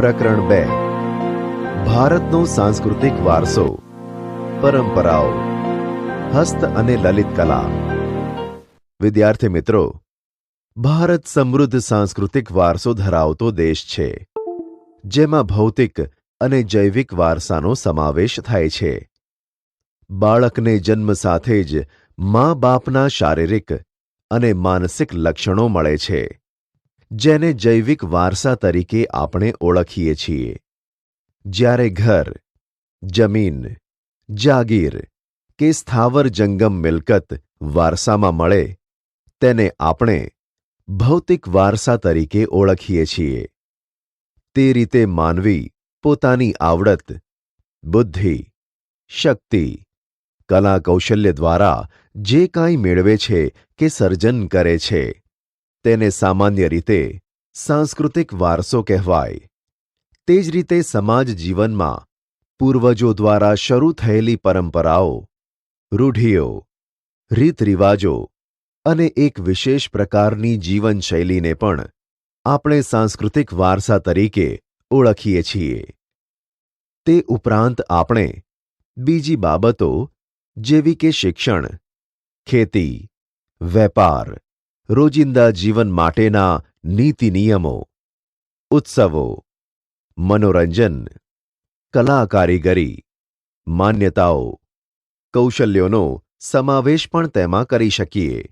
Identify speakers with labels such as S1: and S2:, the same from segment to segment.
S1: પ્રકરણ 2 ભારતનો સાંસ્કૃતિક વારસો, પરંપરાઓ, હસ્ત અને લલિત કલા. વિદ્યાર્થી મિત્રો, ભારત સમૃદ્ધ સાંસ્કૃતિક વારસો ધરાવતો દેશ છે, જેમાં ભૌતિક અને જૈવિક વારસાનો સમાવેશ થાય છે. બાળકને જન્મ સાથે જ મા બાપના શારીરિક અને માનસિક લક્ષણો મળે છે, જેને જૈવિક વારસા તરીકે આપણે ઓળખીએ છીએ. જ્યારે ઘર, જમીન, જાગીર કે સ્થાવર જંગમ મિલકત વારસામાં મળે, તેને આપણે ભૌતિક વારસા તરીકે ઓળખીએ છીએ. તે રીતે માનવી પોતાની આવડત, બુદ્ધિ, શક્તિ, કલા કૌશલ્ય દ્વારા જે કાંઈ મેળવે છે કે સર્જન કરે છે, તેને સામાન્ય રીતે સાંસ્કૃતિક વારસો કહેવાય. તે જ રીતે સમાજ જીવનમાં પૂર્વજો દ્વારા શરૂ થયેલી પરંપરાઓ, રૂઢિઓ, રીતરિવાજો અને એક વિશેષ પ્રકારની જીવનશૈલીને પણ આપણે સાંસ્કૃતિક વારસા તરીકે ઓળખીએ છીએ. તે ઉપરાંત આપણે બીજી બાબતો જેવી કે શિક્ષણ, ખેતી, વેપાર, રોજિંદા જીવન માટેના નીતિ નિયમો, ઉત્સવો, મનોરંજન, કલા કારીગરી, માન્યતાઓ, કૌશલ્યોનો સમાવેશ પણ તેમાં કરી શકીએ.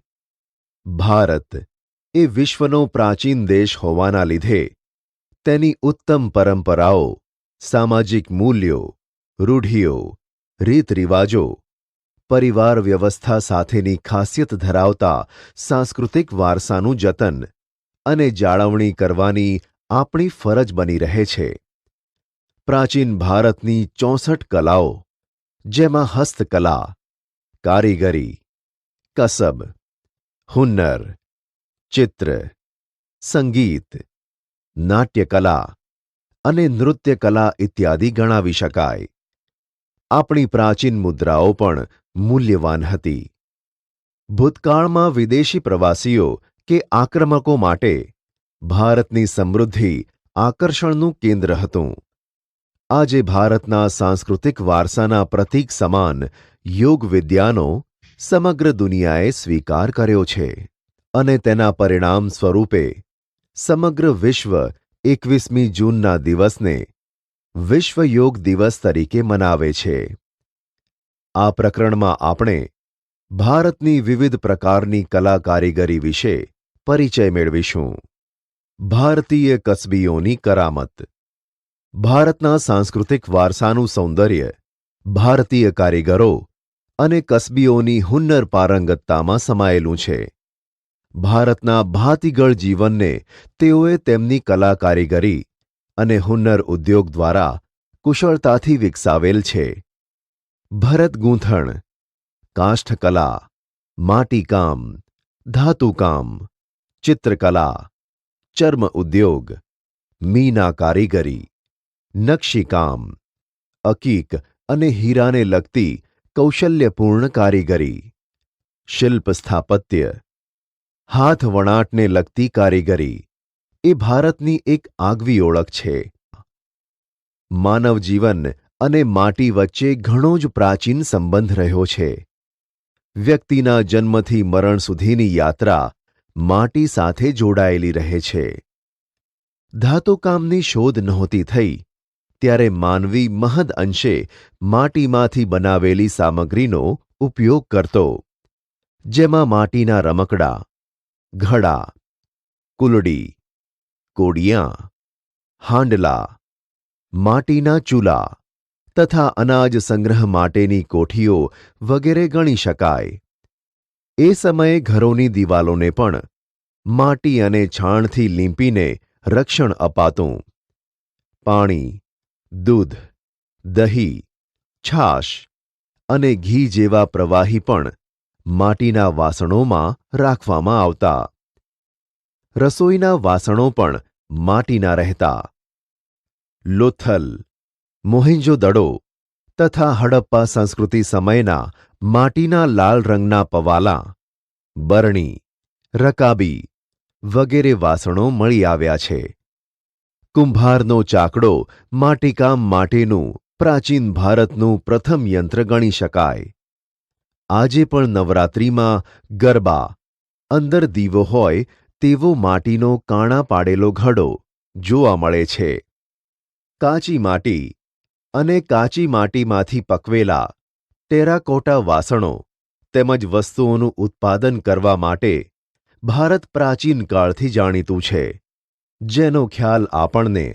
S1: ભારત એ વિશ્વનો પ્રાચીન દેશ હોવાના લીધે તેની ઉત્તમ પરંપરાઓ, સામાજિક મૂલ્યો, રૂઢિઓ, રીતરિવાજો, પરિવાર વ્યવસ્થા સાથેની ખાસિયત ધરાવતા સાંસ્કૃતિક વારસાનું જતન અને જાળવણી કરવાની આપણી ફરજ બની રહે છે. પ્રાચીન ભારતની 64 કલાઓ, જેમાં હસ્તકલા, કારીગરી, કસબ, હુન્નર, ચિત્ર, સંગીત, નાટ્યકલા અને નૃત્યકલા ઇત્યાદિ ગણાવી શકાય. આપણી પ્રાચીન મુદ્રાઓ પણ મૂલ્યવાન હતી. ભૂતકાળમાં વિદેશી પ્રવાસીઓ કે આક્રમકો માટે ભારતની સમૃદ્ધિ આકર્ષણનું કેન્દ્ર હતું. આજે ભારતના સાંસ્કૃતિક વારસાના પ્રતીક સમાન યોગ વિદ્યાનો સમગ્ર દુનિયાએ સ્વીકાર કર્યો છે અને તેના પરિણામ સ્વરૂપે સમગ્ર વિશ્વ 21મી જૂનના દિવસને વિશ્વ યોગ દિવસ તરીકે મનાવે છે. આ પ્રકરણમાં આપણે ભારતની વિવિધ પ્રકારની કલા કારીગરી વિશે પરિચય મેળવીશું. ભારતીય કસબીઓની કરામત. ભારતના સાંસ્કૃતિક વારસાનું સૌંદર્ય ભારતીય કારીગરો અને કસબીઓની હુન્નર પારંગતતામાં સમાયેલું છે. ભારતના ભાતીગળ જીવનને તેઓએ તેમની કલા કારીગરી અને હુન્નર ઉદ્યોગ દ્વારા કુશળતાથી વિકસાવેલ છે. ભરત ગૂંથણ, કાષ્ઠકલા, માટીકામ, ધાતુકામ, ચિત્રકલા, ચર્મ ઉદ્યોગ, મીના કારીગરી, નકશીકામ, અકીક અને હીરાને લગતી કૌશલ્યપૂર્ણ કારીગરી, શિલ્પ સ્થાપત્ય, હાથ વણાટને લગતી કારીગરી એ ભારતની એક આગવી ઓળખ છે. માનવ જીવન અને માટી વચ્ચે ઘણો જ પ્રાચીન સંબંધ રહ્યો છે. વ્યક્તિના જન્મથી મરણ સુધીની યાત્રા માટી સાથે જોડાયેલી રહે છે. ધાતુકામની શોધ નહોતી થઈ ત્યારે માનવી મહદ અંશે માટીમાંથી બનાવેલી સામગ્રીનો ઉપયોગ કરતો, જેમાં માટીના રમકડા, ઘડા, કુલડી, કોડિયાં, હાંડલા, માટીના ચૂલા તથા અનાજ સંગ્રહ માટેની કોઠીઓ વગેરે ગણી શકાય. એ સમયે ઘરોની દિવાલોને પણ માટી અને છાણથી લીંપીને રક્ષણ અપાતું. પાણી, દૂધ, દહીં, છાશ અને ઘી જેવા પ્રવાહી પણ માટીના વાસણોમાં રાખવામાં આવતા. રસોઈના વાસણો પણ માટીના રહેતા. લોથલ, મોહેંજો-દડો તથા હડપ્પા સંસ્કૃતિ સમયના માટીના લાલ રંગના પવાલાં, બરણી, રકાબી વગેરે વાસણો મળી આવ્યા છે. કુંભારનો ચાકડો માટીકામ માટેનું પ્રાચીન ભારતનું પ્રથમ યંત્ર ગણી શકાય. આજે પણ નવરાત્રિમાં ગરબા અંદર દીવો હોય તેવો માટીનો કાણા પાડેલો ઘડો જોવા મળે છે. કાચી માટી અને કાચી માટીમાંથી પકવેલા ટેરાકોટા વાસણો તેમજ વસ્તુઓનું ઉત્પાદન કરવા માટે ભારત પ્રાચીન કાળથી જાણીતું છે, જેનો ખ્યાલ આપણને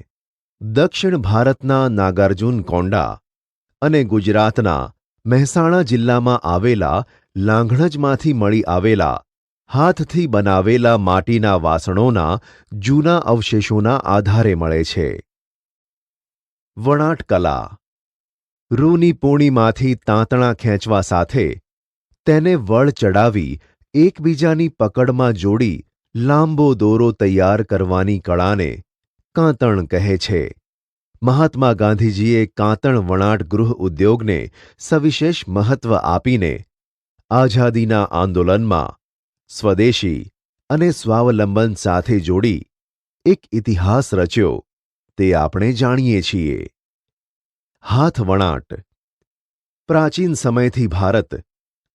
S1: દક્ષિણ ભારતના નાગાર્જુન કોંડા અને ગુજરાતના મહેસાણા જિલ્લામાં આવેલા લાંઘણજમાંથી મળી આવેલા હાથથી બનાવેલા માટીના વાસણોના જૂના અવશેષોના આધારે મળે છે. વણાટ કલા. રૂની પૂણીમાંથી તાંતણા ખેંચવા સાથે તેને વળ ચડાવી એકબીજાની પકડમાં જોડી લાંબો દોરો તૈયાર કરવાની કળાને કાંતણ કહે છે. મહાત્મા ગાંધીજીએ કાંતણ વણાટ ગૃહ ઉદ્યોગને સવિશેષ મહત્વ આપીને આઝાદીના આંદોલનમાં સ્વદેશી અને સ્વાવલંબન સાથે જોડી એક ઇતિહાસ રચ્યો તે આપણે જાણીએ છીએ. હાથ વણાટ. પ્રાચીન સમયથી ભારત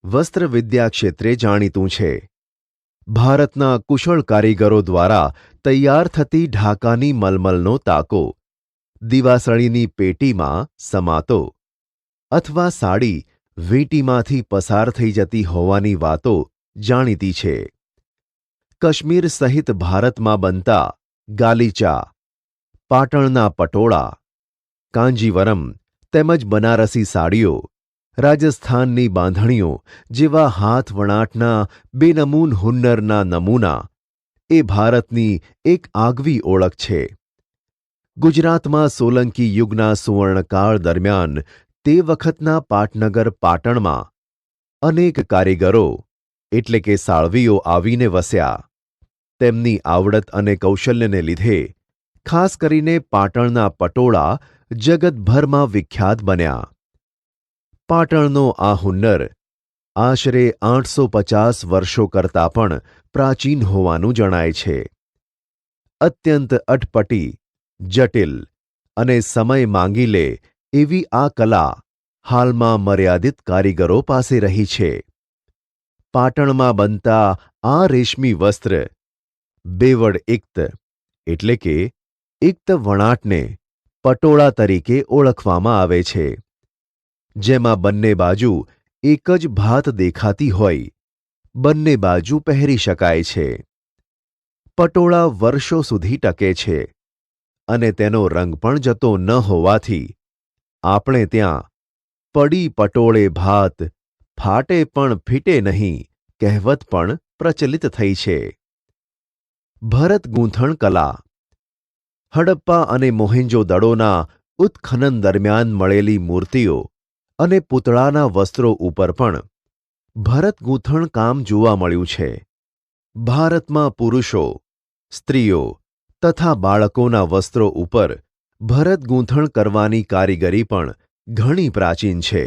S1: વસ્ત્રવિદ્યા ક્ષેત્રે જાણીતું છે. ભારતના કુશળ કારીગરો દ્વારા તૈયાર થતી ઢાકાની મલમલનો તાકો દિવાસળીની પેટીમાં સમાતો અથવા સાડી વીંટીમાંથી પસાર થઈ જતી હોવાની વાતો જાણીતી છે. કાશ્મીર સહિત ભારતમાં બનતા ગાલીચા, પાટણના પટોળા, કાંજીવરમ તેમજ બનારસી સાડીઓ, રાજસ્થાનની બાંધણીઓ જેવા હાથ વણાટના બેનમૂન હુન્નરના નમૂના એ ભારતની એક આગવી ઓળખ છે. ગુજરાતમાં સોલંકી યુગના સુવર્ણકાળ દરમિયાન તે વખતના પાટનગર પાટણમાં અનેક કારીગરો એટલે કે સાળવીઓ આવીને વસ્યા. તેમની આવડત અને કૌશલ્યને લીધે ખાસ કરીને પાટણના પટોળા જગતભરમાં વિખ્યાત બન્યા. પાટણનો આ હુન્નર આશરે 850 વર્ષો કરતાં પણ પ્રાચીન હોવાનું જણાય છે. અત્યંત અટપટી, જટિલ અને સમય માંગી લે એવી આ કલા હાલમાં મર્યાદિત કારીગરો પાસે રહી છે. પાટણમાં બનતા આ રેશમી વસ્ત્ર બેવડ ઇક્ત એટલે કે ઇક્ત વણાટને પટોળા તરીકે ઓળખવામાં આવે છે, જેમાં બંને બાજુ એક જ ભાત દેખાતી હોય બંને બાજુ પહેરી શકાય છે. પટોળા વર્ષો સુધી ટકે છે અને તેનો રંગ પણ જતો ન હોવાથી આપણે ત્યાં પડી પટોળે ભાત, ફાટે પણ ફીટે નહીં કહેવત પણ પ્રચલિત થઈ છે. ભરત ગૂંથણ કલા. હડપ્પા અને મોહેંજો દડોના ઉત્ખનન દરમિયાન મળેલી મૂર્તિઓ અને પૂતળાના વસ્ત્રો ઉપર પણ ભરત ગૂંથણ કામ જોવા મળ્યું છે. ભારતમાં પુરુષો, સ્ત્રીઓ તથા બાળકોના વસ્ત્રો ઉપર ભરત ગૂંથણ કરવાની કારીગરી પણ ઘણી પ્રાચીન છે.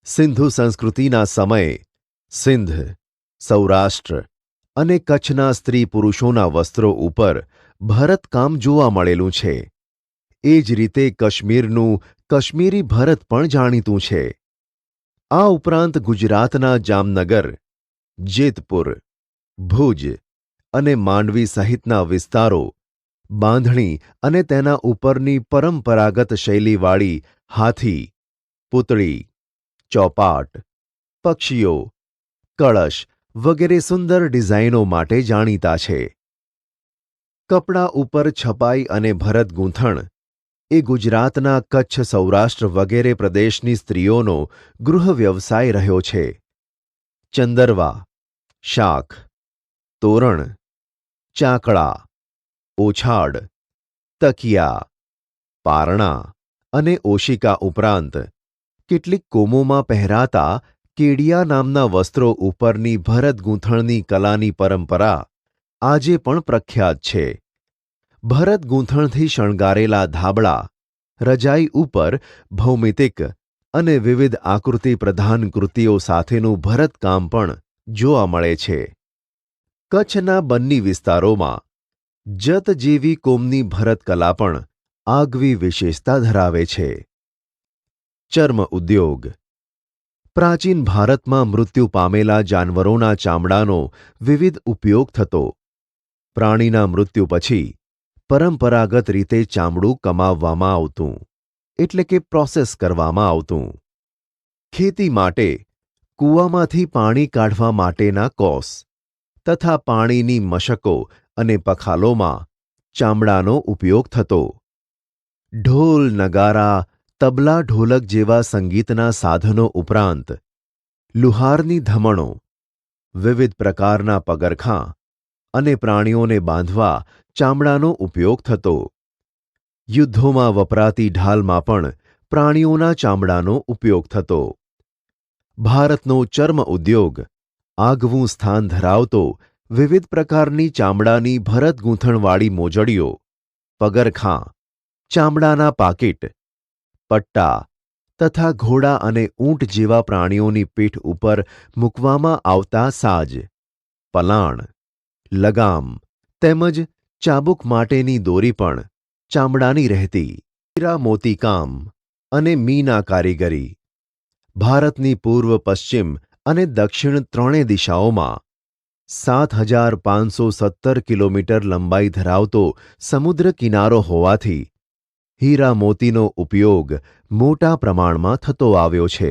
S1: સિંધુ સંસ્કૃતિના સમયે સિંધ, સૌરાષ્ટ્ર અને કચ્છના સ્ત્રી પુરુષોના વસ્ત્રો ઉપર ભરતકામ જોવા મળેલું છે. એ જ રીતે કાશ્મીરનું કાશ્મીરી ભરત પણ જાણીતું છે. આ ઉપરાંત ગુજરાતના જામનગર, જેતપુર, ભુજ અને માંડવી સહિતના વિસ્તારો બાંધણી અને તેના ઉપરની પરંપરાગત શૈલીવાળી હાથી, પૂતળી, ચોપાટ, પક્ષીઓ, કળશ વગેરે સુંદર ડિઝાઇનો માટે જાણીતા છે. કપડા ઉપર છપાઈ અને ભરત ગૂંથણ એ ગુજરાતના કચ્છ, સૌરાષ્ટ્ર વગેરે પ્રદેશની સ્ત્રીઓનો ગૃહ વ્યવસાય રહ્યો છે. ચંદરવા, શાખ, તોરણ, ચાકળા, ઓછાડ, તકિયા, પારણા અને ઓશિકા ઉપરાંત કેટલીક કોમોમાં પહેરાતા કેડિયા નામના વસ્ત્રો ઉપરની ભરત ગૂંથણની કલાની પરંપરા આજે પણ પ્રખ્યાત છે. ભરત ગૂંથણથી શણગારેલા ધાબળા, રજાઈ ઉપર ભૌમિતિક અને વિવિધ આકૃતિ પ્રધાન કૃતિઓ સાથેનું ભરતકામ પણ જોવા મળે છે. કચ્છના બન્ની વિસ્તારોમાં જત જેવી કોમની ભરતકલા પણ આગવી વિશેષતા ધરાવે છે. ચર્મ ઉદ્યોગ. પ્રાચીન ભારતમાં મૃત્યુ પામેલા જાનવરોના ચામડાનો વિવિધ ઉપયોગ થતો. પ્રાણીના મૃત્યુ પછી પરંપરાગત રીતે ચામડું કમાવવામાં આવતું, એટલે કે પ્રોસેસ કરવામાં આવતું. ખેતી માટે કૂવામાંથી પાણી કાઢવા માટેના કોસ તથા પાણીની મશકો અને પખાલોમાં ચામડાનો ઉપયોગ થતો. ઢોલ, નગારા, તબલા, ઢોલક જેવા સંગીતના સાધનો ઉપરાંત લુહારની ધમણો, વિવિધ પ્રકારના પગરખાં અને પ્રાણીઓને બાંધવા ચામડાનો ઉપયોગ થતો. યુદ્ધોમાં વપરાતી ઢાલમાં પણ પ્રાણીઓના ચામડાનો ઉપયોગ થતો. ભારતનો ચર્મ ઉદ્યોગ આગવું સ્થાન ધરાવતો વિવિધ પ્રકારની ચામડાની ભરત ગૂંથણવાળી મોજડીઓ, પગરખાં, ચામડાના પાકીટ, પટ્ટા તથા ઘોડા અને ઊંટ જેવા પ્રાણીઓની પીઠ ઉપર મૂકવામાં આવતા સાજ, પલાણ, લગામ તેમજ ચાબુક માટેની દોરી પણ ચામડાની રહેતી. હીરા મોતીકામ અને મીના કારીગરી. ભારતની પૂર્વ, પશ્ચિમ અને દક્ષિણ ત્રણેય દિશાઓમાં 7,517 કિલોમીટર લંબાઈ ધરાવતો સમુદ્ર કિનારો હોવાથી હીરા મોતીનો ઉપયોગ મોટા પ્રમાણમાં થતો આવ્યો છે.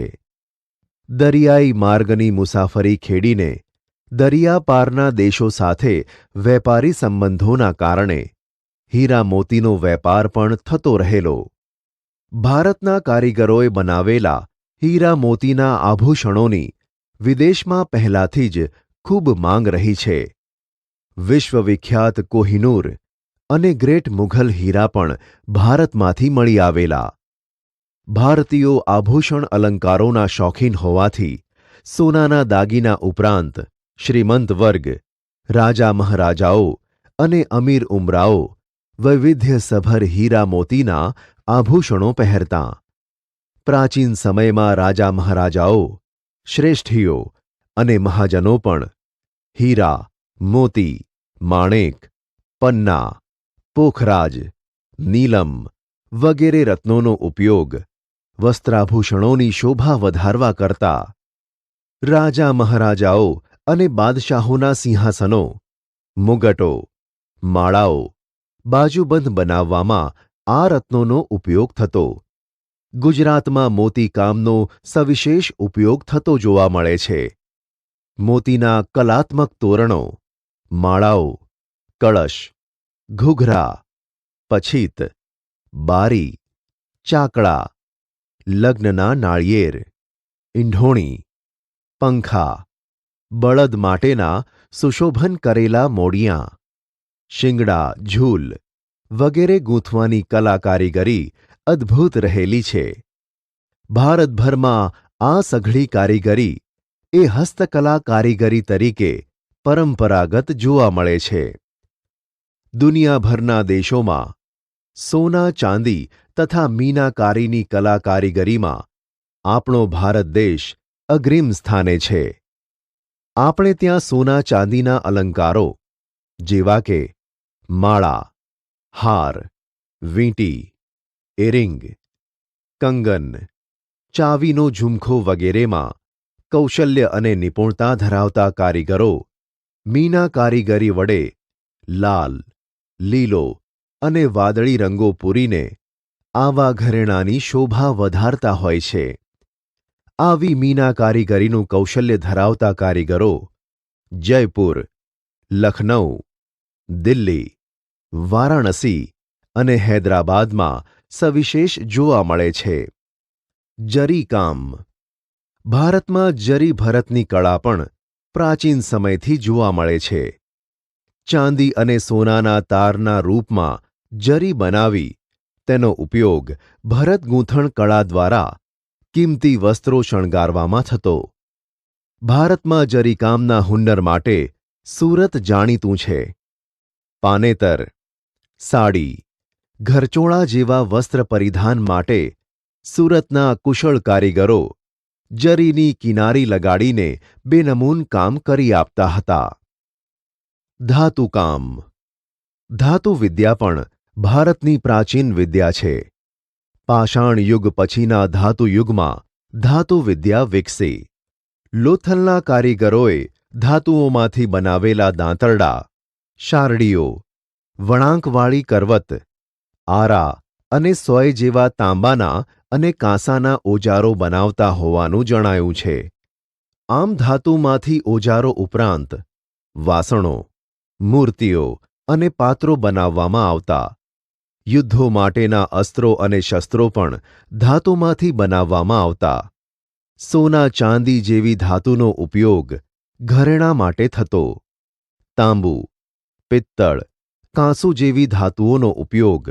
S1: દરિયાઈ માર્ગની મુસાફરી ખેડીને દરિયા પારના દેશો સાથે વેપારી સંબંધોના કારણે હીરા મોતીનો વેપાર પણ થતો રહેલો. ભારતના કારીગરોએ બનાવેલા હીરા મોતીના આભૂષણોની વિદેશમાં પહેલાથી જ ખૂબ માંગ રહી છે. વિશ્વવિખ્યાત કોહિનૂર અને ગ્રેટ મુઘલ હીરા પણ ભારતમાંથી મળી આવેલા. ભારતીયો આભૂષણ અલંકારોના શોખીન હોવાથી સોનાના દાગીના ઉપરાંત શ્રીમંત વર્ગ, રાજા મહારાજાઓ અને અમીર ઉમરાઓ વૈવિધ્યસભર હીરા મોતીના આભૂષણો પહેરતાં. પ્રાચીન સમયમાં રાજા મહારાજાઓ, શ્રેષ્ઠીઓ અને મહાજનો પણ હીરા, મોતી, માણેક, પન્ના, પોખરાજ, નીલમ વગેરે રત્નોનો ઉપયોગ વસ્ત્રાભૂષણોની શોભા વધારવા કરતા. રાજા મહારાજાઓ અને બાદશાહોના સિંહાસનો, મુગટો, માળાઓ, બાજુબંધ બનાવવામાં આ રત્નોનો ઉપયોગ થતો. ગુજરાતમાં મોતીકામનો સવિશેષ ઉપયોગ થતો જોવા મળે છે. મોતીના કલાત્મક તોરણો, માળાઓ, કળશ, ઘૂઘરા, પછીત, બારી, ચાકડા, લગ્નના નાળિયેર, ઈંઢોણી, પંખા, બળદ માટેના સુશોભન કરેલા મોડિયાં, શિંગડા, ઝૂલ વગેરે ગૂંથવાની કલા કારીગરી અદ્ભુત રહેલી છે. ભારતભરમાં આ સઘળી કારીગરી એ હસ્તકલા કારીગરી તરીકે પરંપરાગત જોવા મળે છે. દુનિયાભરના દેશોમાં સોના, ચાંદી તથા મીનાકારીની કલા કારીગરીમાં આપણો ભારત દેશ અગ્રીમ સ્થાને છે. આપણે ત્યાં સોના ચાંદીના અલંકારો જેવા કે માળા, હાર, વીંટી, એરિંગ, કંગન, ચાવીનો ઝુમખો વગેરેમાં કૌશલ્ય અને નિપુણતા ધરાવતા કારીગરો મીના કારીગરી વડે લાલ, લીલો અને વાદળી રંગો પૂરીને આવા ઘરેણાંની શોભા વધારતા હોય છે. આવી મીના કારીગરીનું કૌશલ્ય ધરાવતા કારીગરો જયપુર, લખનઉ, દિલ્હી, વારાણસી અને હૈદરાબાદમાં સવિશેષ જોવા મળે છે. જરીકામ. ભારતમાં જરી ભરતની કળા પણ પ્રાચીન સમયથી જોવા મળે છે. ચાંદી અને સોનાના તારના રૂપમાં જરી બનાવી તેનો ઉપયોગ ભરત ગૂંથણ કળા દ્વારા કિંમતી વસ્ત્રો શણગારવામાં થતો. ભારતમાં જરીકામના હુન્નર માટે સુરત જાણીતું છે. પાનેતર, સાડી, ઘરચોળા જેવા વસ્ત્ર પરિધાન માટે સુરતના કુશળ કારીગરો જરીની કિનારી લગાડીને બેનમૂન કામ કરી આપતા હતા. ધાતુકામ. ધાતુ વિદ્યા પણ ભારતની પ્રાચીન વિદ્યા છે. પાષાણ યુગ પછીના ધાતુ યુગમાં ધાતુ વિદ્યા વિકસી. લોથલના કારીગરોએ ધાતુઓમાંથી બનાવેલા દાંતરડા, શારડીઓ, વળાંકવાળી કરવત, આરા અને સોય જેવા તાંબાના અને કાંસાના ઓજારો બનાવતા હોવાનું જણાયું છે. આમ ધાતુમાંથી ઓજારો ઉપરાંત વાસણો, મૂર્તિઓ અને પાત્રો બનાવવામાં આવતા. યુદ્ધો માટેના અસ્ત્રો અને શસ્ત્રો પણ ધાતુમાંથી બનાવવામાં આવતા. સોના ચાંદી જેવી ધાતુનો ઉપયોગ ઘરેણાં માટે થતો. તાંબુ, પિત્તળ, કાંસુ જેવી ધાતુઓનો ઉપયોગ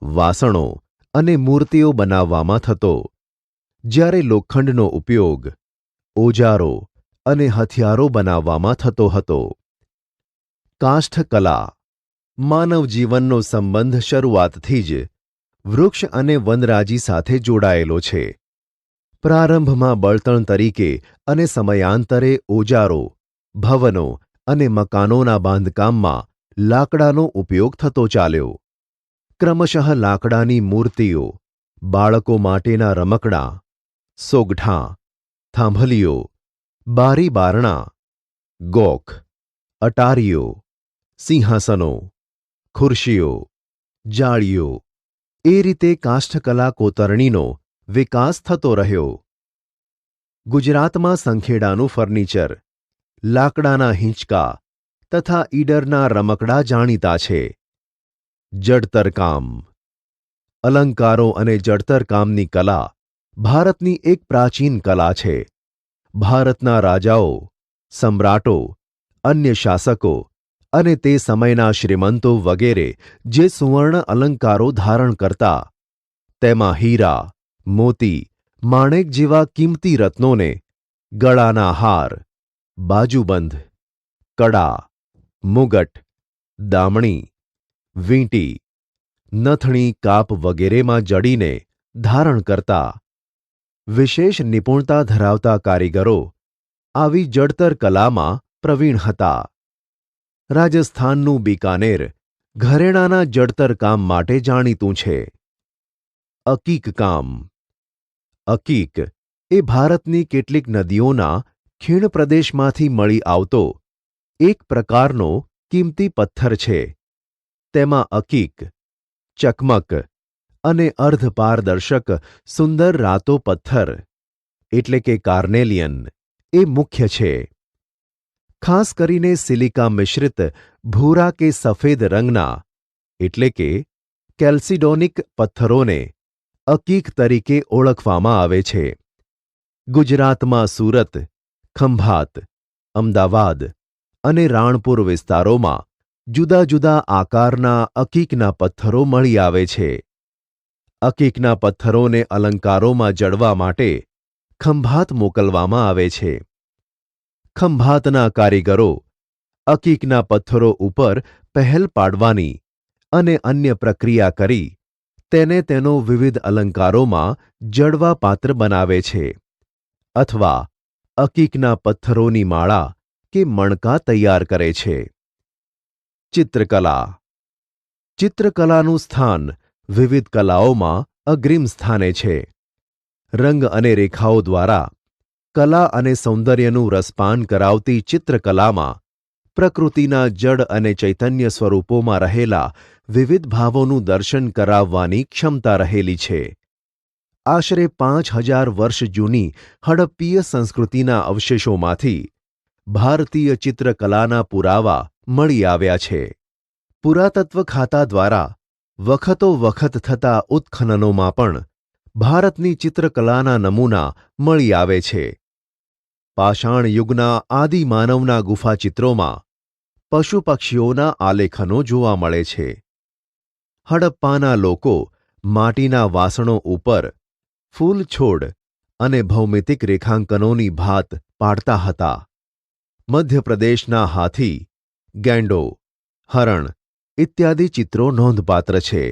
S1: વાસણો અને મૂર્તિઓ બનાવવામાં થતો, જ્યારે લોખંડનો ઉપયોગ ઓજારો અને હથિયારો બનાવવામાં થતો હતો. કાષ્ઠકલા. માનવ જીવનનો સંબંધ શરૂઆતથી જ વૃક્ષ અને વનરાજી સાથે જોડાયેલો છે. પ્રારંભમાં બળતણ તરીકે અને સમયાંતરે ઓજારો, ભવનો અને મકાનોના બાંધકામમાં લાકડાનો ઉપયોગ થતો ચાલ્યો. ક્રમશઃ લાકડાની મૂર્તિઓ, બાળકો માટેના રમકડાં, સોગઠાં, થાંભલીઓ, બારી બારણાં, ગોખ, અટારીઓ, સિંહાસનો, ખુરશીઓ, જાળીઓ એ રીતે કાષ્ઠકલા કોતરણીનો વિકાસ થતો રહ્યો. ગુજરાતમાં સંખેડાનું ફર્નિચર, લાકડાના હિંચકા તથા ઈડરના રમકડાં જાણીતા છે. જડતરકામ. અલંકારો અને જડતરકામની કલા ભારતની એક પ્રાચીન કલા છે. ભારતના રાજાઓ, સમ્રાટો, અન્ય શાસકો અને તે સમયના શ્રીમંતો વગેરે જે સુવર્ણ અલંકારો ધારણ કરતા, તેમાં હીરા, મોતી, માણેક જેવા કિંમતી રત્નોને ગળાના હાર, બાજુબંધ, કડા, મુગટ, દામણી, વીંટી, નથણી, કાપ વગેરેમાં જડીને ધારણ કરતા. વિશેષ નિપુણતા ધરાવતા કારીગરો આવી જડતર કલામાં પ્રવીણ હતા. રાજસ્થાનનું બીકાનેર ઘરેણાંના જડતર કામ માટે જાણીતું છે. અકીક કામ. અકીક એ ભારતની કેટલીક નદીઓના ખીણ પ્રદેશમાંથી મળી આવતો એક પ્રકારનો કિંમતી પથ્થર છે. તેમાં અકીક, ચકમક અને અર્ધપારદર્શક સુંદર રાતો પથ્થર એટલે કે કાર્નેલિયન એ મુખ્ય છે. ખાસ કરીને સિલિકા મિશ્રિત ભૂરા કે સફેદ રંગના એટલે કે કેલ્સિડોનિક પથ્થરોને અકીક તરીકે ઓળખવામાં આવે છે. ગુજરાતમાં સુરત, ખંભાત, અમદાવાદ અને રાણપુર વિસ્તારોમાં જુદા જુદા આકારના અકીકના પથ્થરો મળી આવે છે. અકીકના પથ્થરોને અલંકારોમાં જડવા માટે ખંભાત મોકલવામાં આવે છે. ખંભાતના કારીગરો અકીકના પથ્થરો ઉપર પહેલ પાડવાની અને અન્ય પ્રક્રિયા કરી તેને તેનો વિવિધ અલંકારોમાં જડવા પાત્ર બનાવે છે, અથવા અકીકના પથ્થરોની માળા કે મણકા તૈયાર કરે છે. ચિત્રકલા. ચિત્રકલાનું સ્થાન વિવિધ કલાઓમાં અગ્રીમ સ્થાને છે. રંગ અને રેખાઓ દ્વારા કલા અને સૌંદર્યનું રસપાન કરાવતી ચિત્રકલામાં પ્રકૃતિના જડ અને ચૈતન્ય સ્વરૂપોમાં રહેલા વિવિધ ભાવોનું દર્શન કરાવવાની ક્ષમતા રહેલી છે. આશરે 5000 વર્ષ જૂની હડપ્પીય સંસ્કૃતિના અવશેષોમાંથી ભારતીય ચિત્રકલાના પુરાવા મળી આવ્યા છે. પુરાતત્વ ખાતા દ્વારા વખતો વખત થતા ઉત્ખનનોમાં પણ ભારતની ચિત્રકલાના નમૂના મળી આવે છે. પાષાણ યુગના આદિમાનવના ગુફાચિત્રોમાં પશુ પક્ષીઓના આલેખનો જોવા મળે છે. હડપ્પાના લોકો માટીના વાસણો ઉપર ફૂલ છોડ અને ભૌમિતિક રેખાંકનોની ભાત પાડતા હતા. મધ્યપ્રદેશના હાથી, ગેંડો, હરણ ઇત્યાદિ ચિત્રો નોંધપાત્ર છે.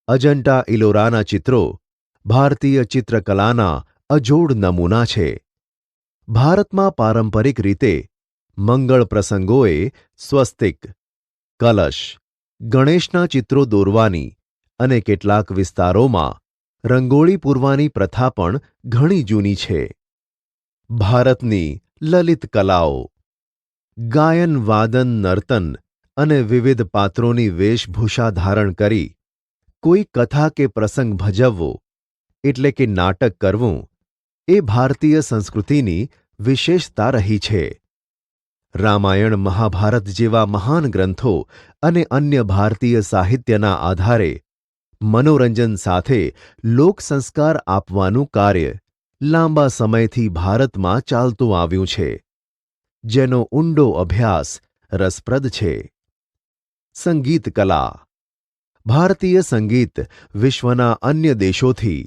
S1: અજંટા ઇલોરાના ચિત્રો ભારતીય ચિત્રકલાના અજોડ નમૂના છે. ભારતમાં પારંપરિક રીતે મંગળ પ્રસંગોએ સ્વસ્તિક, કલશ, ગણેશના ચિત્રો દોરવાની અને કેટલાક વિસ્તારોમાં રંગોળી પૂરવાની પ્રથા પણ ઘણી જૂની છે. ભારતની લલિત કલાઓ, ગાયન, વાદન, નર્તન અને વિવિધ પાત્રોની વેશભૂષા ધારણ કરી કોઈ કથા કે પ્રસંગ ભજવવો એટલે કે નાટક કરવું એ ભારતીય સંસ્કૃતિની વિશેષતા રહી છે. રામાયણ, મહાભારત જેવા મહાન ગ્રંથો અને અન્ય ભારતીય સાહિત્યના આધારે મનોરંજન સાથે લોક સંસ્કાર આપવાનું કાર્ય લાંબા સમયથી ભારતમાં ચાલતું આવ્યું છે, જેનો ઊંડો અભ્યાસ રસપ્રદ છે. સંગીત કલા. ભારતીય સંગીત વિશ્વના અન્ય દેશોથી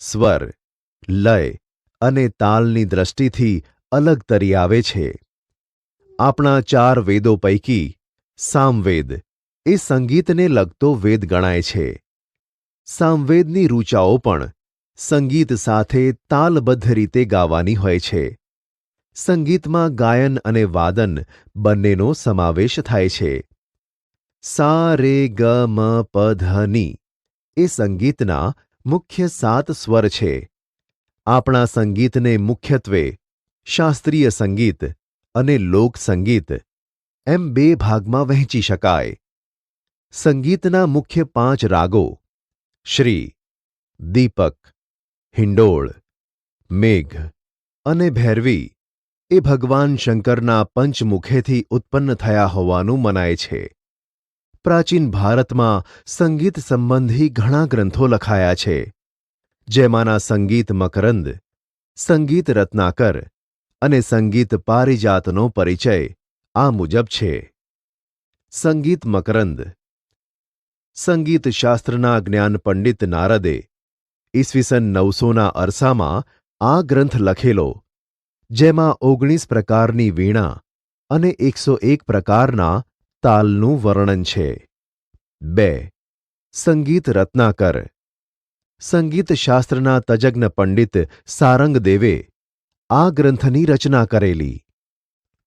S1: સ્વર, લય અને તાલની દ્રષ્ટિથી અલગ તરી આવે છે. આપણા 4 વેદો પૈકી સામવેદ એ સંગીતને લગતો વેદ ગણાય છે. સામવેદની ઋચાઓ પણ સંગીત સાથે તાલબદ્ધ રીતે ગાવાની હોય છે. સંગીતમાં ગાયન અને વાદન બંનેનો સમાવેશ થાય છે. સા, રે, ગ, મ, પ, ધ, ની એ સંગીતના મુખ્ય 7 સ્વર છે. આપણા સંગીતને મુખ્યત્વે શાસ્ત્રીય સંગીત અને લોકસંગીત એમ 2 ભાગમાં વહેંચી શકાય. સંગીતના મુખ્ય 5 રાગો શ્રી, દીપક, હિંડોળ, મેઘ અને ભૈરવી એ ભગવાન શંકરના પંચમુખેથી ઉત્પન્ન થયા હોવાનું મનાય છે. પ્રાચીન ભારતમાં સંગીત સંબંધી ઘણા ગ્રંથો લખાયા છે, જેમાંના સંગીત મકરંદ, સંગીત રત્નાકર અને સંગીત પારિજાતનો પરિચય આ મુજબ છે. સંગીત મકરંદ. સંગીત શાસ્ત્રના જ્ઞાન પંડિત નારદે ઈસવીસન 900ના અરસામાં આ ગ્રંથ લખેલો, જેમાં 19 પ્રકારની વીણા અને 101 પ્રકારના તાલનું વર્ણન છે. 2. સંગીત રત્નાકર. સંગીતશાસ્ત્રના તજજ્ઞ પંડિત સારંગદેવે આ ગ્રંથની રચના કરેલી.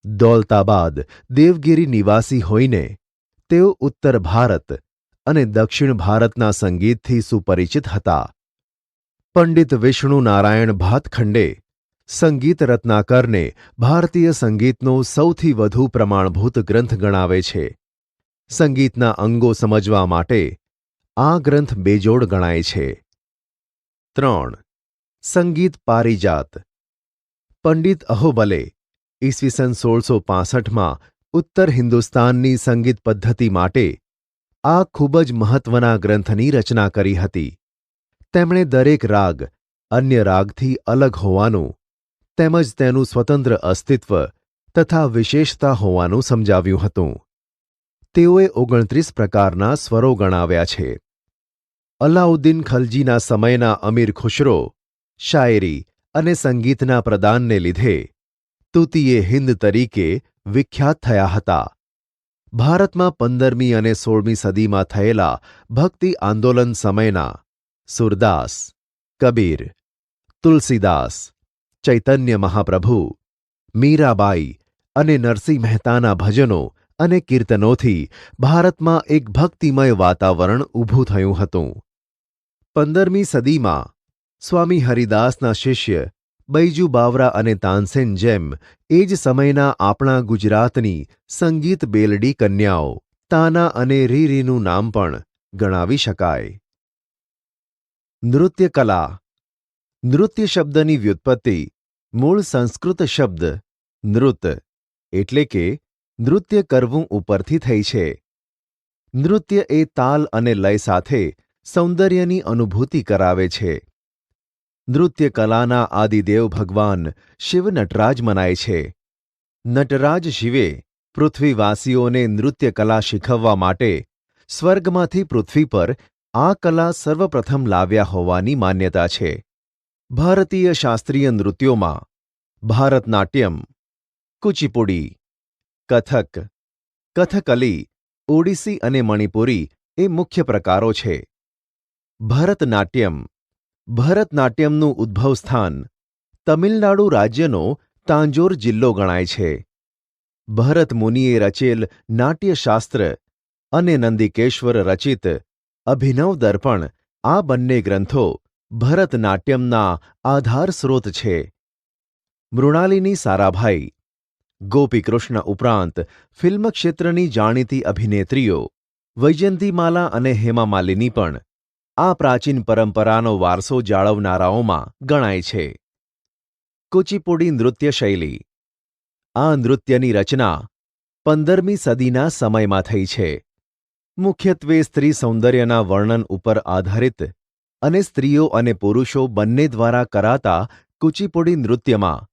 S1: દૌલતાબાદ દેવગિરી નિવાસી હોઈને તેઓ ઉત્તર ભારત અને દક્ષિણ ભારતના સંગીતથી સુપરિચિત હતા. પંડિત વિષ્ણુ નારાયણ ભાતખંડે સંગીત રત્નાકરને ભારતીય સંગીતનો સૌથી વધુ પ્રમાણભૂત ગ્રંથ ગણાવે છે. સંગીતના અંગો સમજવા માટે આ ગ્રંથ બેજોડ ગણાય છે. 3. સંગીત પારિજાત. પંડિત અહોબલે ઈસવીસન 1665માં ઉત્તર હિન્દુસ્તાનની સંગીત પદ્ધતિ માટે આ ખૂબ જ મહત્વના ગ્રંથની રચના કરી હતી. તેમણે દરેક રાગ અન્ય રાગથી અલગ હોવાનું તેમજ તેનું સ્વતંત્ર અસ્તિત્વ તથા વિશેષતા હોવાનું સમજાવ્યું હતું. તેઓએ 29 પ્રકારના સ્વરો ગણાવ્યા છે. અલાઉદ્દીન ખલજીના સમયના અમીર ખુશરો શાયરી અને સંગીતના પ્રદાનને લીધે તૂતીએ હિન્દ તરીકે વિખ્યાત થયા હતા. ભારતમાં 15મી અને 16મી સદીમાં થયેલા ભક્તિ આંદોલન સમયના સુરદાસ, કબીર, તુલસીદાસ, ચૈતન્ય મહાપ્રભુ, મીરાબાઈ અને નરસિંહ મહેતાના ભજનો અને કીર્તનોથી ભારતમાં એક ભક્તિમય વાતાવરણ ઊભું થયું હતું. 15મી સદીમાં સ્વામી હરિદાસના શિષ્ય બૈજુ બાવરા અને તાનસેન જેમ એ જ સમયના આપણા ગુજરાતની સંગીત બેલડી કન્યાઓ તાના અને રીરીનું નામ પણ ગણાવી શકાય. નૃત્ય કલા. નૃત્ય શબ્દની વ્યુત્પત્તિ મૂળ સંસ્કૃત શબ્દ નૃત એટલે કે નૃત્ય કરવું ઉપરથી થઈ છે. નૃત્ય એ તાલ અને લય સાથે સૌંદર્યની અનુભૂતિ કરાવે છે. નૃત્ય કલાના આદિદેવ ભગવાન શિવ નટરાજ મનાય છે. નટરાજ શિવે પૃથ્વીવાસીઓને નૃત્ય કલા શીખવવા માટે સ્વર્ગમાંથી પૃથ્વી પર આ કલા સર્વપ્રથમ લાવ્યા હોવાની માન્યતા છે. ભારતીય શાસ્ત્રીય નૃત્યોમાં ભારતનાટ્યમ, કુચીપુડી, કથક, કથકલી, ઓડિસી અને મણિપુરી એ મુખ્ય પ્રકારો છે. ભરતનાટ્યમ. ભરતનાટ્યમનું ઉદ્ભવસ્થાન તમિલનાડુ રાજ્યનો તાંજોર જિલ્લો ગણાય છે. ભરત મુનિએ રચેલ નાટ્યશાસ્ત્ર અને નંદિકેશ્વર રચિત અભિનવ દર્પણ આ બંને ગ્રંથો ભરતનાટ્યમના આધાર સ્રોત છે. મૃણાલિની સારાભાઈ, ગોપીકૃષ્ણ ઉપરાંત ફિલ્મ ક્ષેત્રની જાણીતી અભિનેત્રીઓ વૈજયંતીમાલા અને હેમા માલિની પણ આ પ્રાચીન પરંપરાનો વારસો જાળવનારાઓમાં ગણાય છે. કુચીપુડી નૃત્ય શૈલી. આ નૃત્યની રચના 15મી સદીના સમયમાં થઈ છે. મુખ્યત્વે સ્ત્રી સૌંદર્યના વર્ણન ઉપર આધારિત અને સ્ત્રીઓ અને પુરુષો બંને દ્વારા કરાતા કુચીપુડી નૃત્યમાં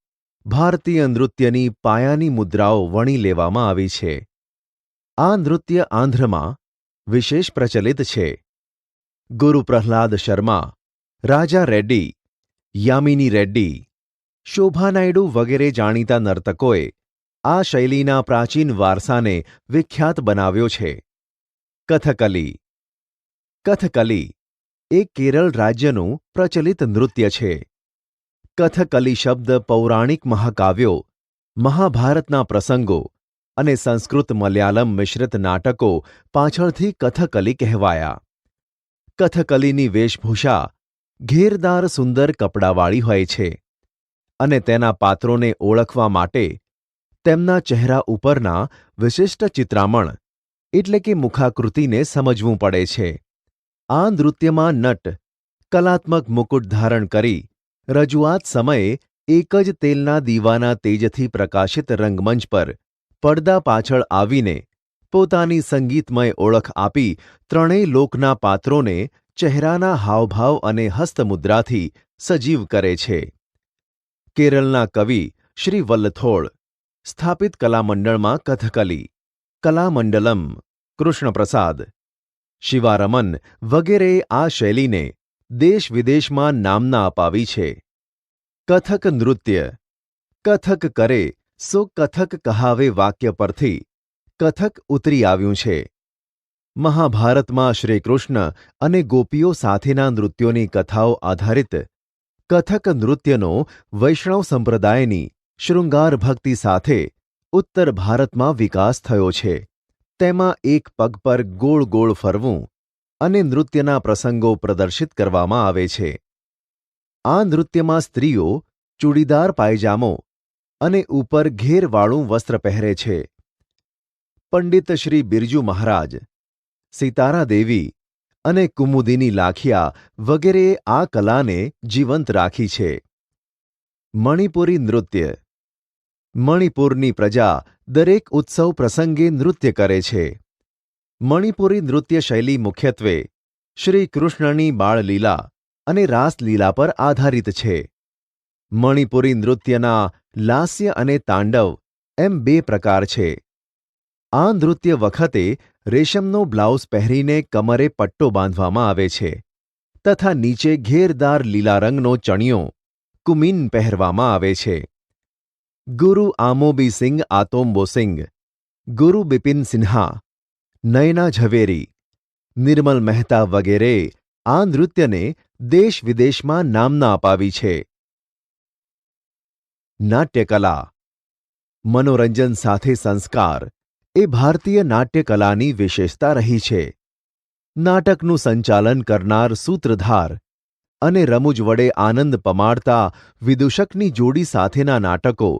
S1: ભારતીય નૃત્યની પાયાની મુદ્રાઓ વણી લેવામાં આવી છે. આ નૃત્ય આંધ્રમાં વિશેષ પ્રચલિત છે. ગુરુ પ્રહલાદ શર્મા, રાજા રેડ્ડી, યામિની રેડ્ડી, શોભા નાયડુ વગેરે જાણીતા નર્તકોએ આ શૈલીના પ્રાચીન વારસાને વિખ્યાત બનાવ્યો છે. કથકલી. કથકલી એ કેરળ રાજ્યનું પ્રચલિત નૃત્ય છે. કથકલી શબ્દ પૌરાણિક મહાકાવ્યો, મહાભારતના પ્રસંગો અને સંસ્કૃત મલયાલમ મિશ્રિત નાટકો પાછળથી કથકલી કહેવાયા. કથકલીની વેશભૂષા ઘેરદાર સુંદર કપડાવાળી હોય છે અને તેના પાત્રોને ઓળખવા માટે તેમના ચહેરા ઉપરના વિશિષ્ટ ચિત્રામણ એટલે કે મુખાકૃતિને સમજવું પડે છે. આ નૃત્યમાં નટ કલાત્મક મુકુટ ધારણ કરી રજૂઆત સમયે એક જ તેલના દીવાના તેજથી પ્રકાશિત રંગમંચ પર પડદા પાછળ આવીને પોતાની સંગીતમય ઓળખ આપી ત્રણેય લોકના પાત્રોને ચહેરાના હાવભાવ અને હસ્તમુદ્રાથી સજીવ કરે છે. કેરળના કવિ શ્રી વલ્લથોડ સ્થાપિત કલામંડળમાં કથકલી, કલામંડલમ, કૃષ્ણપ્રસાદ, શિવારમન વગેરેએ આ શૈલીને દેશ વિદેશમાં નામના અપાવી છે. કથક નૃત્ય. કથક કરે સો કથક કહાવે વાક્ય પરથી કથક ઉતરી આવ્યું છે. મહાભારતમાં શ્રીકૃષ્ણ અને ગોપીઓ સાથેના નૃત્યોની કથાઓ આધારિત કથક નૃત્યનો વૈષ્ણવ સંપ્રદાયની શૃંગાર ભક્તિ સાથે ઉત્તર ભારતમાં વિકાસ થયો છે. તેમાં એક પગ પર ગોળ ગોળ ફરવું અને નૃત્યના પ્રસંગો પ્રદર્શિત કરવામાં આવે છે. આ નૃત્યમાં સ્ત્રીઓ ચૂડીદાર પાયજામો અને ઉપર ઘેરવાળું વસ્ત્ર પહેરે છે. પંડિત શ્રી બિરજુ મહારાજ, સિતારા દેવી અને કુમુદિની લાખિયા વગેરેએ આ કલાને જીવંત રાખી છે. મણિપુરી નૃત્ય. મણિપુરની પ્રજા દરેક ઉત્સવ પ્રસંગે નૃત્ય કરે છે. મણિપુરી નૃત્ય શૈલી મુખ્યત્વે શ્રી કૃષ્ણની બાળલીલા અને રાસલીલા પર આધારિત છે. મણિપુરી નૃત્યના લાસ્ય અને તાંડવ એમ 2 પ્રકાર છે. આ નૃત્ય વખતે રેશમનો બ્લાઉઝ પહેરીને કમરે પટ્ટો બાંધવામાં આવે છે તથા નીચે ઘેરદાર લીલા રંગનો ચણિયો કુમીન પહેરવામાં આવે છે. ગુરુ આમોબી સિંહ આતોમ્બો સિંહ, ગુરુ બિપિન સિન્હા, નયના ઝવેરી, નિર્મલ મહેતા વગેરેએ આ નૃત્યને દેશ વિદેશમાં નામના અપાવી છે. નાટ્યકલા. મનોરંજન સાથે સંસ્કાર એ ભારતીય નાટ્યકલાની વિશેષતા રહી છે. નાટકનું સંચાલન કરનાર સૂત્રધાર અને રમૂજ વડે આનંદ પમાડતા વિદૂષકની જોડી સાથેના નાટકો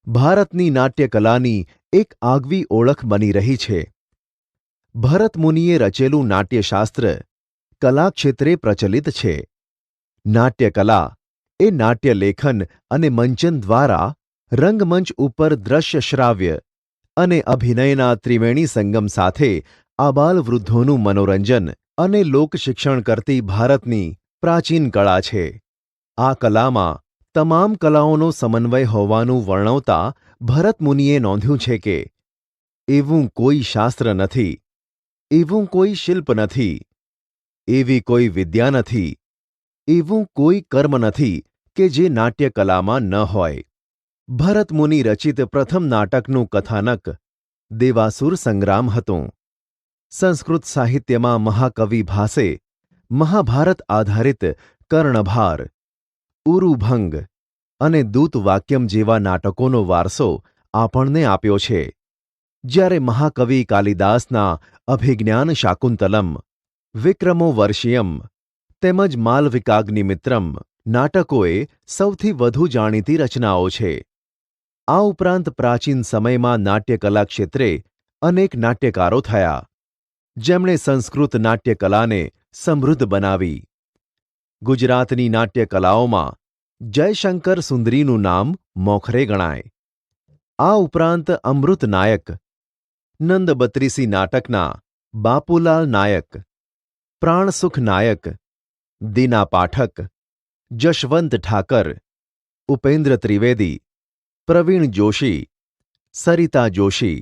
S1: ભારતની નાટ્યકલાની એક આગવી ઓળખ બની રહી છે. ભરતમુનિએ રચેલું નાટ્યશાસ્ત્ર કલાક્ષેત્રે પ્રચલિત છે. નાટ્યકલા એ નાટ્યલેખન અને મંચન દ્વારા રંગમંચ ઉપર દ્રશ્ય શ્રાવ્ય અને અભિનયના ત્રિવેણી સંગમ સાથે આબાલવૃદ્ધોનું મનોરંજન અને લોકશિક્ષણ કરતી ભારતની પ્રાચીન કળા છે. આ કલામાં તમામ કલાઓનો સમન્વય હોવાનું વર્ણવતા ભરતમુનિએ નોંધ્યું છે કે એવું કોઈ શાસ્ત્ર નથી, એવું કોઈ શિલ્પ નથી, એવી કોઈ વિદ્યા નથી, એવું કોઈ કર્મ નથી કે જે નાટ્યકલામાં ન હોય. ભરતમુનિ રચિત પ્રથમ નાટકનું કથાનક દેવાસુર સંગ્રામ હતું. સંસ્કૃત સાહિત્યમાં મહાકવિ ભાસે મહાભારત આધારિત કર્ણભાર, ઉરુભંગ અને દૂતવાક્યમ જેવા નાટકોનો વારસો આપણને આપ્યો છે. જ્યારે મહાકવિ કાલિદાસના અભિજ્ઞાન શાકુંતલમ, વિક્રમો વર્ષિયમ તેમજ માલવિકાગ્નિમિત્રમ નાટકોએ સૌથી વધુ જાણીતી રચનાઓ છે. આ ઉપરાંત પ્રાચીન સમયમાં નાટ્યકલા ક્ષેત્રે અનેક નાટ્યકારો થયા, જેમણે સંસ્કૃત નાટ્યકલાને સમૃદ્ધ બનાવી. ગુજરાતની નાટ્યકલાઓમાં જયશંકર સુંદરીનું નામ મોખરે ગણાય. આ ઉપરાંત અમૃત નાયક, નંદબત્રીસી નાટકના બાપુલાલ નાયક, પ્રાણસુખ નાયક, દીના પાઠક, જશવંત ઠાકર, ઉપેન્દ્ર ત્રિવેદી, પ્રવીણ જોશી, સરિતા જોશી,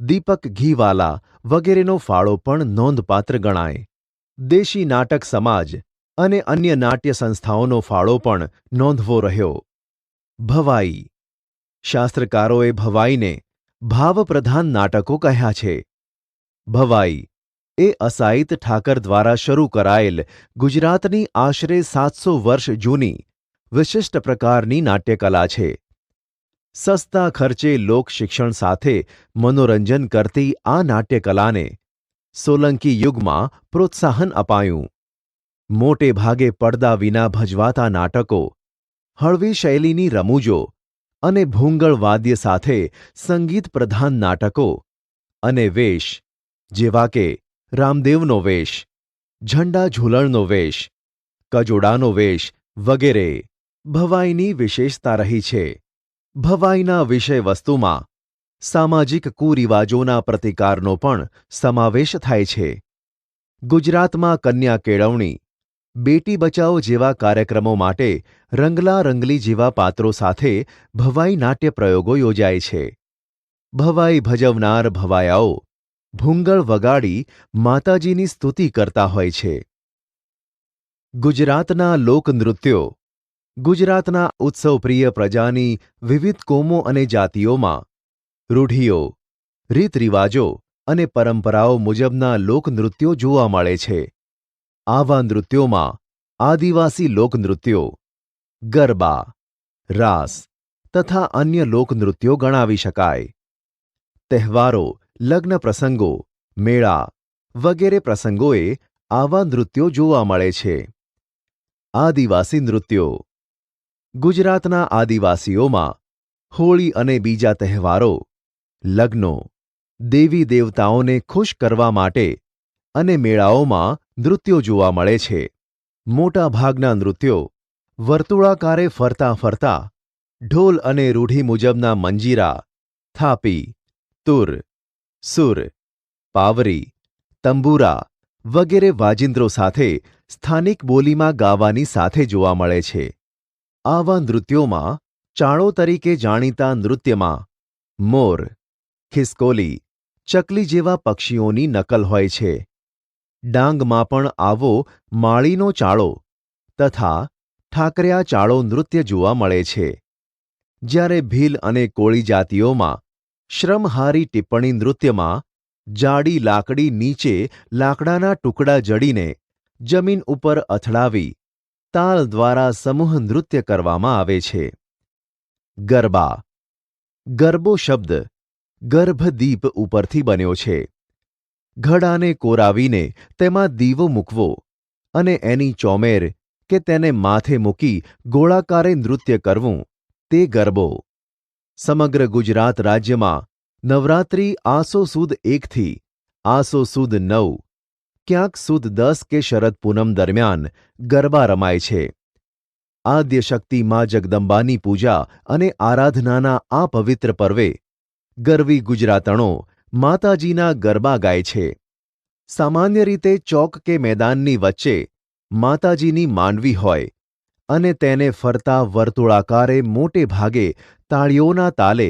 S1: દીપક ઘીવાલા વગેરેનો ફાળો પણ નોંધપાત્ર ગણાય. દેશી નાટક સમાજ અને અન્ય નાટ્ય સંસ્થાઓનો ફાળો પણ નોંધવો રહ્યો. ભવાઈ. શાસ્ત્રકારોએ ભવાઈને ભાવપ્રધાન નાટકો કહ્યા છે. ભવાઈ એ અસાઇત ઠાકર દ્વારા શરૂ કરાયેલ ગુજરાતની આશરે 700 વર્ષ જૂની વિશિષ્ટ પ્રકારની નાટ્યકલા છે. સસ્તા ખર્ચે લોકશિક્ષણ સાથે મનોરંજન કરતી આ નાટ્યકલાને સોલંકી યુગમાં પ્રોત્સાહન અપાયું. મોટે ભાગે પડદા વિના ભજવાતા નાટકો, હળવી શૈલીની રમૂજો અને ભૂંગળ વાદ્ય સાથે સંગીત પ્રધાન નાટકો અને વેશ જેવા કે રામદેવનો વેશ, ઝંડા ઝૂલણનો વેશ, કજોડાનો વેશ વગેરે ભવાઈની વિશેષતા રહી છે. ભવાઈના વિષયવસ્તુમાં સામાજિક કુરિવાજોના પ્રતિકારનો પણ સમાવેશ થાય છે. ગુજરાતમાં કન્યા કેળવણી, બેટી બચાવો જેવા કાર્યક્રમો માટે રંગલા રંગલી જેવા પાત્રો સાથે ભવાઈ નાટ્ય પ્રયોગો યોજાય છે. ભવાઈ ભજવનાર ભવાયાઓ ભૂંગળ વગાડી માતાજીની સ્તુતિ કરતા હોય છે. ગુજરાતના લોકનૃત્યો. ગુજરાતના ઉત્સવપ્રિય પ્રજાની વિવિધ કોમો અને જાતિઓમાં રૂઢિઓ, રીતરિવાજો અને પરંપરાઓ મુજબના લોકનૃત્યો જોવા મળે છે. આવા નૃત્યોમાં આદિવાસી લોકનૃત્યો, ગરબા, રાસ તથા અન્ય લોકનૃત્યો ગણાવી શકાય. તહેવારો, લગ્ન પ્રસંગો, મેળા વગેરે પ્રસંગોએ આવા નૃત્યો જોવા મળે છે. આદિવાસી નૃત્યો. ગુજરાતના આદિવાસીઓમાં હોળી અને બીજા તહેવારો, લગ્નો, દેવી દેવતાઓને ખુશ કરવા માટે અને મેળાઓમાં નૃત્યો જોવા મળે છે. મોટાભાગના નૃત્યો વર્તુળાકારે ફરતા ફરતા ઢોલ અને રૂઢિ મુજબના મંજીરા, થાપી, તુર, સુર, પાવરી, તંબુરા વગેરે વાજિંદ્રો સાથે સ્થાનિક બોલીમાં ગાવાની સાથે જોવા મળે છે. આવા નૃત્યોમાં ચાળો તરીકે જાણીતા નૃત્યમાં મોર, ખિસકોલી, ચકલી જેવા પક્ષીઓની નકલ હોય છે. ડાંગમાં પણ આવો માળીનો ચાળો તથા ઠાકરિયા ચાળો નૃત્ય જોવા મળે છે. જ્યારે ભીલ અને કોળી જાતિઓમાં શ્રમહારી ટિપ્પણી નૃત્યમાં જાડી લાકડી નીચે લાકડાના ટુકડા જડીને જમીન ઉપર અથડાવી તાલ દ્વારા સમૂહ નૃત્ય કરવામાં આવે છે. ગરબા. ગરબો શબ્દ ગર્ભદીપ ઉપરથી બન્યો છે. ઘડાને કોરાવીને તેમાં દીવો મૂકવો અને એની ચોમેર કે તેને માથે મૂકી ગોળાકારે નૃત્ય કરવું તે ગરબો. સમગ્ર ગુજરાત રાજ્યમાં નવરાત્રિ આસો સુદ 1થી આસો સુદ 9, ક્યાંક સુદ 10 કે શરદ પૂનમ દરમિયાન ગરબા રમાય છે. આદ્યશક્તિ મા જગદંબાની પૂજા અને આરાધનાના આ પવિત્ર પર્વે ગરવી ગુજરાતણો માતાજીના ગરબા ગાય છે. સામાન્ય રીતે ચોક કે મેદાનની વચ્ચે માતાજીની માંડવી હોય અને તેને ફરતા વર્તુળાકારે મોટે ભાગે તાળીઓના તાલે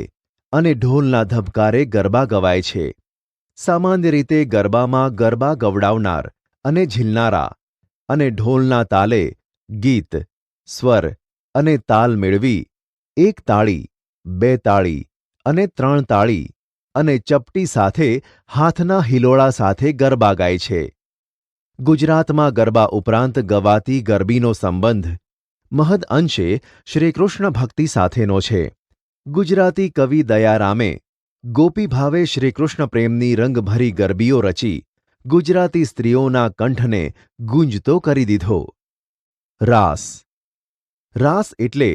S1: અને ઢોલના ધબકારે ગરબા ગવાય છે. સામાન્ય રીતે ગરબામાં ગરબા ગવડાવનાર અને ઝીલનારા અને ઢોલના તાલે ગીત, સ્વર અને તાલ મેળવી 1 તાળી, 2 તાળી અને 3 તાળી અને ચપટી સાથે હાથના હિલોળા સાથે ગરબા ગાય છે. ગુજરાતમાં ગરબા ઉપરાંત ગવાતી ગરબીનો સંબંધ મહદ અંશે શ્રીકૃષ્ણ ભક્તિ સાથેનો છે. ગુજરાતી કવિ દયારામે ગોપી ભાવે શ્રીકૃષ્ણ પ્રેમની રંગભરી ગરબીઓ રચી ગુજરાતી સ્ત્રીઓના કંઠને ગુંજતો કરી દીધો. રાસ. રાસ એટલે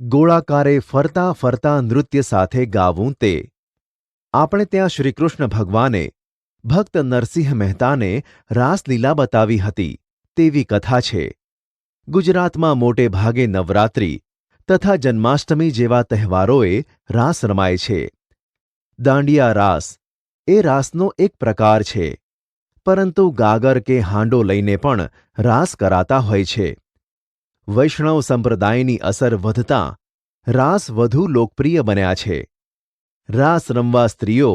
S1: ગોળાકારે ફરતા ફરતા નૃત્ય સાથે ગાવું તે. આપણે ત્યાં શ્રીકૃષ્ણ ભગવાને ભક્ત નરસિંહ મહેતાને રાસલીલા બતાવી હતી તેવી કથા છે. ગુજરાતમાં મોટે ભાગે નવરાત્રિ તથા જન્માષ્ટમી જેવા તહેવારોએ રાસ રમાય છે. દાંડિયા રાસ એ રાસનો એક પ્રકાર છે, પરંતુ ગાગર કે હાંડો લઈને પણ રાસ કરાતા હોય છે. વૈષ્ણવ સંપ્રદાયની અસર વધતાં રાસ વધુ લોકપ્રિય બન્યા છે. રાસ રમવા સ્ત્રીઓ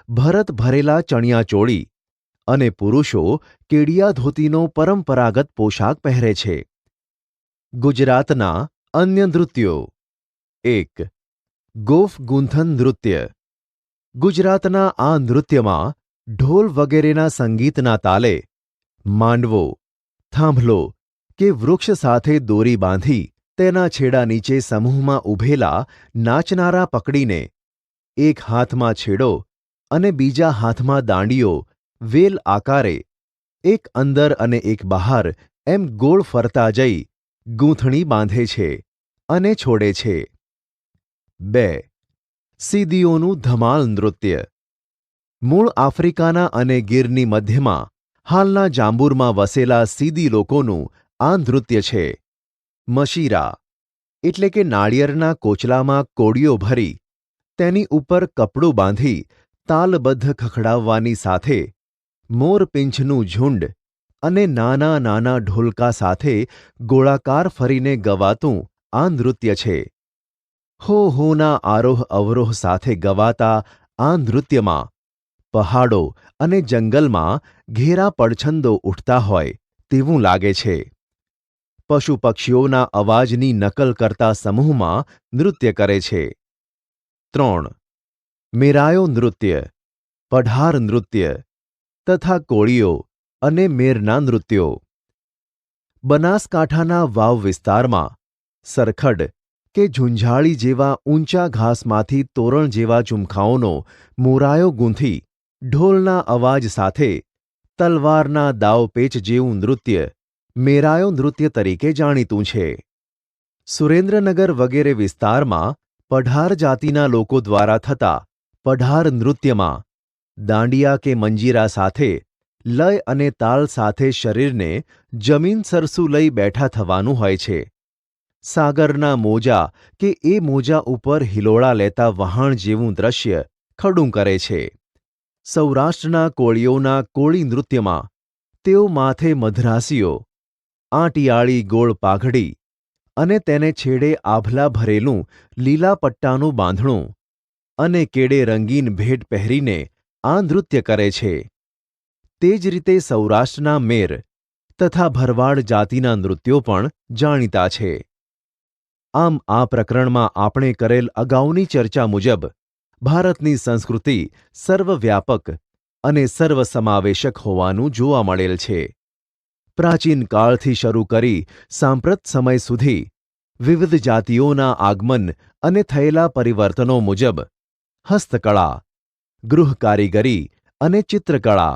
S1: ભરત ભરેલા ચણિયાચોળી અને પુરુષો કેડિયા ધોતીનો પરંપરાગત પોશાક પહેરે છે. ગુજરાતના અન્ય નૃત્યો. 1. ગોફ ગૂંથન નૃત્ય. ગુજરાતના આ નૃત્યમાં ઢોલ વગેરેના સંગીતના તાલે માંડવો, થાંભલો કે વૃક્ષ સાથે દોરી બાંધી તેના છેડા નીચે સમૂહમાં ઊભેલા નાચનારા પકડીને એક હાથમાં છેડો અને બીજા હાથમાં દાંડીઓ વેલ આકારે એક અંદર અને એક બહાર એમ ગોળ ફરતા જઈ ગૂંથણી બાંધે છે અને છોડે છે. 2. સીદીઓનું ધમાલ નૃત્ય. મૂળ આફ્રિકાના અને ગીરની મધ્યમાં હાલના જાંબુરમાં વસેલા સીદી લોકોનું આ નૃત્ય છે. મશીરા એટલે કે નાળિયેરના કોચલામાં કોડીઓ ભરી તેની ઉપર કપડું બાંધી તાલબદ્ધ ખખડાવવાની સાથે મોરપીંછનું ઝુંડ અને નાના નાના ઢોલકા સાથે ગોળાકાર ફરીને ગવાતું આ નૃત્ય છે. હો હોના આરોહ અવરોહ સાથે ગવાતા આ નૃત્યમાં પહાડો અને જંગલમાં ઘેરા પડછંદો ઉઠતા હોય તેવું લાગે છે. પશુ પક્ષીઓના અવાજની નકલ કરતા સમૂહમાં નૃત્ય કરે છે. 3. મેરાયો નૃત્ય, પઢાર નૃત્ય તથા કોળીઓ અને મેરના નૃત્યો. બનાસકાંઠાના વાવ વિસ્તારમાં સરખડ કે ઝુંઝાળી જેવા ઊંચા ઘાસમાંથી તોરણ જેવા ઝુમખાઓનો મોરાયો ગૂંથી ઢોલના અવાજ સાથે તલવારના દાવપેચ જેવું નૃત્ય મેરાયો નૃત્ય તરીકે જાણીતું છે. સુરેન્દ્રનગર વગેરે વિસ્તારમાં પઢાર જાતિના લોકો દ્વારા થતા પઢાર નૃત્યમાં દાંડિયા કે મંજીરા સાથે લય અને તાલ સાથે શરીરને જમીન સરસું લઈ બેઠા થવાનું હોય છે. સાગરના મોજા કે એ મોજા ઉપર હિલોળા લેતા વહાણ જેવું દ્રશ્ય ખડું કરે છે. સૌરાષ્ટ્રના કોળીઓના કોળી નૃત્યમાં તેઓ માથે મધરાસીઓ, આંટિયાળી ગોળ પાઘડી અને તેને છેડે આભલા ભરેલું લીલા પટ્ટાનું બાંધણું અને કેડે રંગીન ભેટ પહેરીને આ નૃત્ય કરે છે. તે જ રીતે સૌરાષ્ટ્રના મેર તથા ભરવાડ જાતિના નૃત્યો પણ જાણીતા છે. આમ આ પ્રકરણમાં આપણે કરેલ અગાઉની ચર્ચા મુજબ ભારતની સંસ્કૃતિ સર્વવ્યાપક અને સર્વસમાવેશક હોવાનું જોવા મળેલ છે. પ્રાચીન કાળથી શરૂ કરી સાંપ્રત સમય સુધી વિવિધ જાતિઓના આગમન અને થયેલા પરિવર્તનો મુજબ હસ્તકળા, ગૃહકારીગરી અને ચિત્રકળા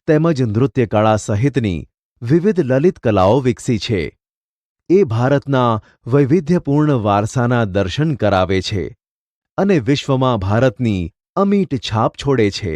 S1: તેમજ નૃત્યકળા સહિતની વિવિધ લલિત કલાઓ વિકસી છે. એ ભારતના વૈવિધ્યપૂર્ણ વારસાના દર્શન કરાવે છે અને વિશ્વમાં ભારતની અમીટ છાપ છોડે છે.